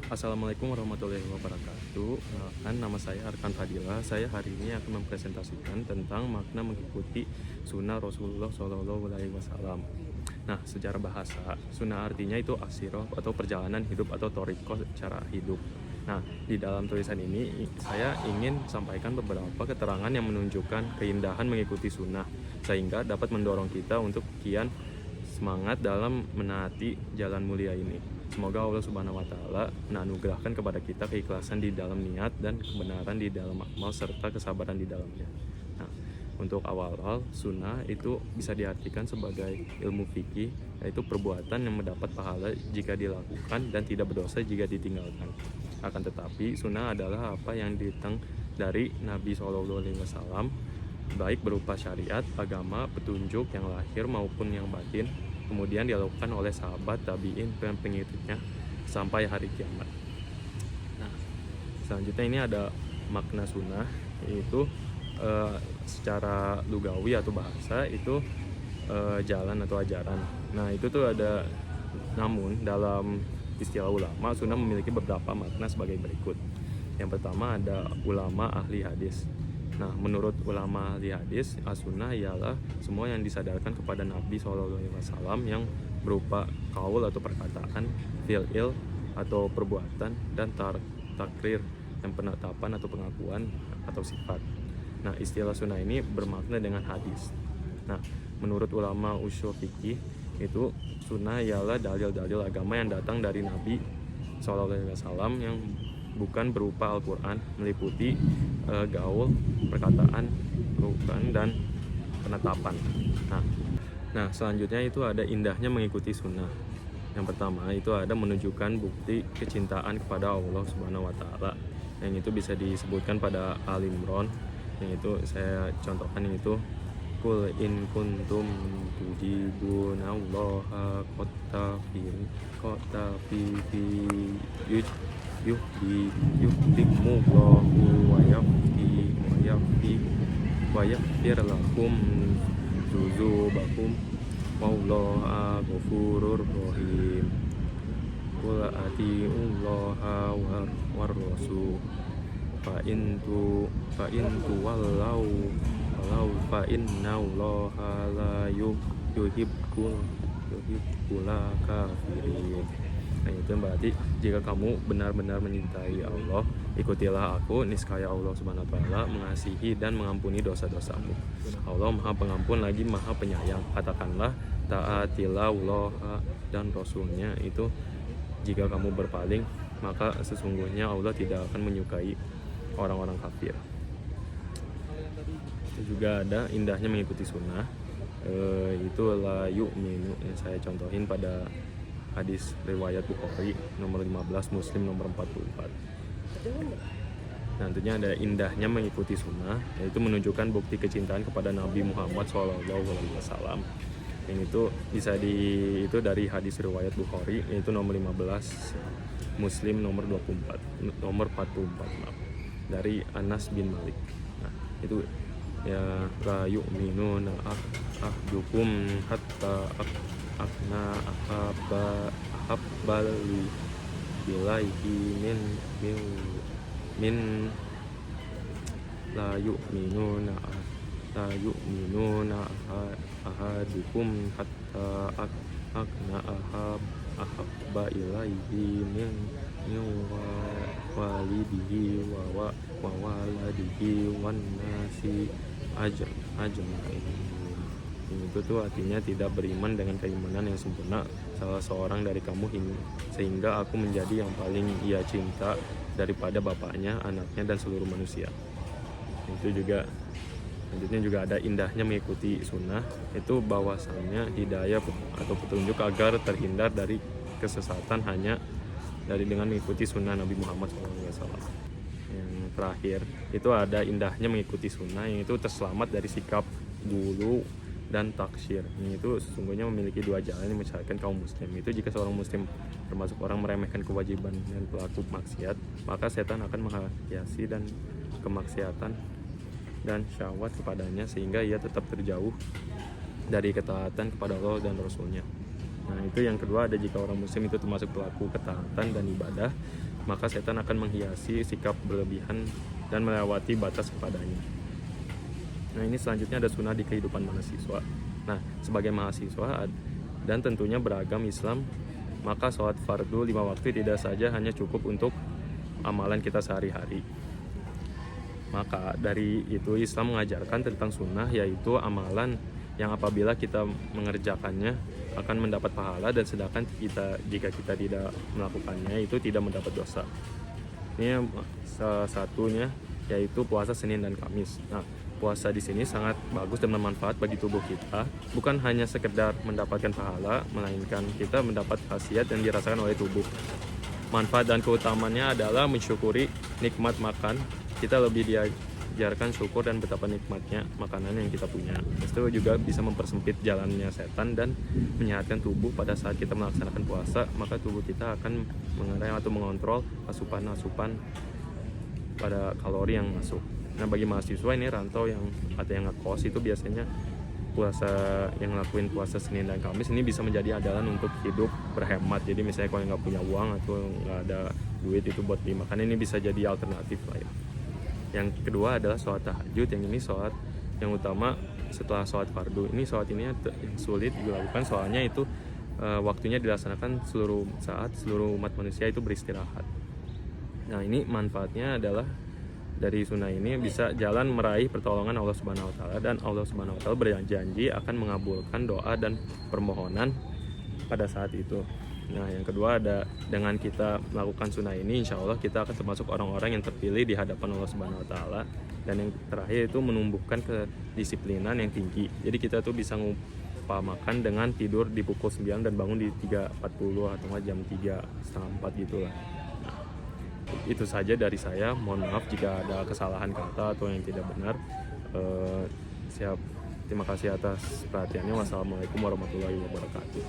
Assalamualaikum warahmatullahi wabarakatuh. Nama saya Arkan Fadila. Saya hari ini akan mempresentasikan tentang makna mengikuti sunnah Rasulullah Shallallahu Alaihi Wasallam. Nah, secara bahasa, sunnah artinya itu asiroh atau perjalanan hidup atau toriko cara hidup. Nah, di dalam tulisan ini saya ingin sampaikan beberapa keterangan yang menunjukkan keindahan mengikuti sunnah, sehingga dapat mendorong kita untuk kian semangat dalam menaati jalan mulia ini. Semoga Allah Subhanahu wa Ta'ala menganugerahkan kepada kita keikhlasan di dalam niat dan kebenaran di dalam amal serta kesabaran di dalamnya. Nah, untuk awal sunnah itu bisa diartikan sebagai ilmu fikih, yaitu perbuatan yang mendapat pahala jika dilakukan dan tidak berdosa jika ditinggalkan. Akan tetapi sunnah adalah apa yang datang dari Nabi SAW, baik berupa syariat, agama, petunjuk yang lahir maupun yang batin, kemudian dilakukan oleh sahabat, tabi'in, dan pengikutnya sampai hari kiamat. Nah, selanjutnya ini ada makna sunnah, yaitu secara lugawi atau bahasa itu jalan atau ajaran. Nah, itu tuh ada, namun dalam istilah ulama, sunnah memiliki beberapa makna sebagai berikut. Yang pertama ada ulama ahli hadis. Nah, menurut ulama ahli hadis, as-sunnah ialah semua yang disadarkan kepada Nabi SAW yang berupa qaul atau perkataan, fi'il atau perbuatan, dan takrir yang penetapan atau pengakuan atau sifat. Nah, istilah sunnah ini bermakna dengan hadis. Nah, menurut ulama usul fikih itu sunnah ialah dalil-dalil agama yang datang dari Nabi SAW yang bukan berupa Al-Quran, meliputi gaul, perkataan, rukun, dan penetapan. Nah, selanjutnya itu ada indahnya mengikuti sunnah. Yang pertama itu ada menunjukkan bukti kecintaan kepada Allah Subhanahu wa Ta'ala, yang itu bisa disebutkan pada Al-Imran, yang itu saya contohkan, yang itu Qul in kuntum tujibunallaha yuhibbukumullahu wa yaghfir lakum dzunubakum wallahu ghafurur rahim. Qul atiullaha war rasul fa in walau fa innallaha la yuhibbul kafirin. Nah, itu berarti jika kamu benar-benar mencintai Allah, ikutilah aku, niscaya Allah Subhanahu wa Ta'ala mengasihi dan mengampuni dosa-dosamu. Allah Maha Pengampun lagi Maha Penyayang. Katakanlah, taatilah Allah dan Rasulnya. Itu jika kamu berpaling, maka sesungguhnya Allah tidak akan menyukai orang-orang kafir. Itu juga ada indahnya mengikuti sunnah, itu la yu'minu, yang saya contohin pada hadis riwayat Bukhari nomor 15, Muslim nomor 44. Nantinya ada indahnya mengikuti sunnah, yaitu menunjukkan bukti kecintaan kepada Nabi Muhammad SAW. Yang itu bisa itu dari hadis riwayat Bukhari, yaitu nomor 15, Muslim nomor 44, maaf, dari Anas bin Malik. Nah, itu ya la yu'minuna ahdukum hatta akna ahabbal bilaihi min la yu'minuna ahadukum hatta akna ahabba ilaihi min walidihi wa waladihi wan nasi ajma'in. Itu tuh artinya tidak beriman dengan keimanan yang sempurna salah seorang dari kamu sehingga aku menjadi yang paling ia cinta daripada bapaknya, anaknya, dan seluruh manusia. Itu juga selanjutnya juga ada indahnya mengikuti sunnah, itu bahwasannya hidayah atau petunjuk agar terhindar dari kesesatan hanya dengan mengikuti sunnah Nabi Muhammad SAW. Yang terakhir itu ada indahnya mengikuti sunnah, yang itu terselamat dari sikap gulu dan taksir. Ini itu sesungguhnya memiliki dua jalan yang menyesatkan kaum muslim. Itu jika seorang muslim termasuk orang meremehkan kewajiban dan pelaku maksiat, maka setan akan menghiasi dan kemaksiatan dan syahwat kepadanya sehingga ia tetap terjauh dari ketaatan kepada Allah dan Rasulnya. Nah, itu yang kedua ada jika orang muslim itu termasuk pelaku ketaatan dan ibadah, maka setan akan menghiasi sikap berlebihan dan melewati batas kepadanya. Nah, ini selanjutnya ada sunnah di kehidupan mahasiswa. Nah, sebagai mahasiswa dan tentunya beragam Islam, maka sholat fardu 5 waktu tidak saja hanya cukup untuk amalan kita sehari-hari. Maka dari itu Islam mengajarkan tentang sunnah, yaitu amalan yang apabila kita mengerjakannya akan mendapat pahala, dan sedangkan jika kita tidak melakukannya itu tidak mendapat dosa. Ini salah satunya yaitu puasa Senin dan Kamis. Nah, puasa di sini sangat bagus dan bermanfaat bagi tubuh kita, bukan hanya sekedar mendapatkan pahala, melainkan kita mendapat khasiat yang dirasakan oleh tubuh. Manfaat dan keutamanya adalah mensyukuri nikmat makan. Kita lebih diajarkan syukur dan betapa nikmatnya makanan yang kita punya. Itu juga bisa mempersempit jalannya setan dan menyehatkan tubuh. Pada saat kita melaksanakan puasa, maka tubuh kita akan mengerem atau mengontrol asupan pada kalori yang masuk. Nah, bagi mahasiswa ini rantau yang ada yang ngekos, itu biasanya yang ngelakuin puasa Senin dan Kamis ini bisa menjadi andalan untuk hidup berhemat. Jadi misalnya kalau nggak punya uang atau nggak ada duit itu buat beli makan, ini bisa jadi alternatif lah ya. Yang kedua adalah sholat tahajud. Yang ini sholat yang utama setelah sholat fardu. Ini sholat ini yang sulit dilakukan, soalnya itu waktunya dilaksanakan seluruh saat seluruh umat manusia itu beristirahat. Nah, ini manfaatnya adalah dari sunnah ini bisa jalan meraih pertolongan Allah Subhanahu wa taala, dan Allah Subhanahu wa taala berjanji akan mengabulkan doa dan permohonan pada saat itu. Nah, yang kedua ada dengan kita melakukan sunnah ini, insya Allah kita akan termasuk orang-orang yang terpilih di hadapan Allah Subhanahu wa taala. Dan yang terakhir itu menumbuhkan kedisiplinan yang tinggi. Jadi kita tuh bisa ngumpamakan dengan tidur di pukul 9 dan bangun di 3.40 atau jam 3:30 gitulah. Nah, itu saja dari saya. Mohon maaf jika ada kesalahan kata atau yang tidak benar. Terima kasih atas perhatiannya. Wassalamualaikum warahmatullahi wabarakatuh.